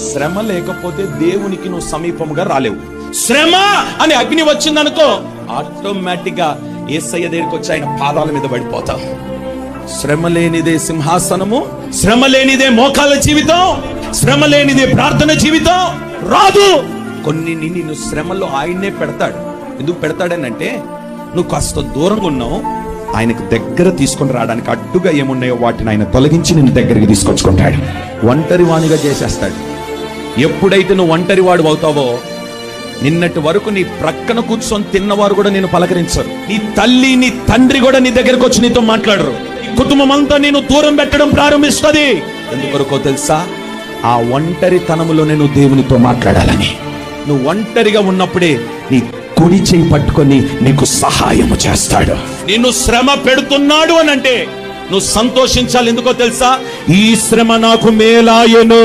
శ్రమ లేకపోతే దేవునికి నువ్వు సమీపముగా రాలేవు. శ్రమ అని అగ్ని వచ్చిందనుకో, ఆటోమేటిక్ గా యేసయ్య దగ్గరికి వచ్చి ఆయన పాదాల మీద పడిపోతావు. శ్రమ లేనిదే సింహాసనము, శ్రమ లేనిదే మోకాల జీవితం, శ్రమ లేనిదే ప్రార్థన జీవితం రాదు. కొన్ని నిన్ను శ్రమలో ఆయన్నే పెడతాడు. ఎందుకు పెడతాడనంటే నువ్వు కాస్త దూరంగా ఉన్నావు, ఆయనకు దగ్గర తీసుకొని రావడానికి అడ్డుగా ఏమున్నాయో వాటిని ఆయన తొలగించి నిన్ను దగ్గరికి తీసుకొచ్చుకుంటాడు. ఒంటరి వాణిగా చేసేస్తాడు. ఎప్పుడైతే నువ్వు ఒంటరి వాడు అవుతావో, నిన్నటి వరకు నీ ప్రక్కన కూర్చొని తిన్నవారు కూడా నేను పలకరించరు. నీ తల్లి నీ తండ్రి కూడా నీ దగ్గరకు వచ్చి నీతో మాట్లాడరు. నీ కుటుంబం అంతా నేను దూరం పెట్టడం ప్రారంభిస్తుంది. ఎందుకొరకో తెలుసా? ఆ ఒంటరితనములో నేను దేవునితో మాట్లాడాలని. నువ్వు ఒంటరిగా ఉన్నప్పుడే నీ కుడి చేయి పట్టుకొని నీకు సహాయము చేస్తాడు. నిన్ను శ్రమ పెడుతున్నాడు అని అంటే నువ్వు సంతోషించాలి. ఎందుకో తెలుసా? ఈ శ్రమ నాకు మేలాయను.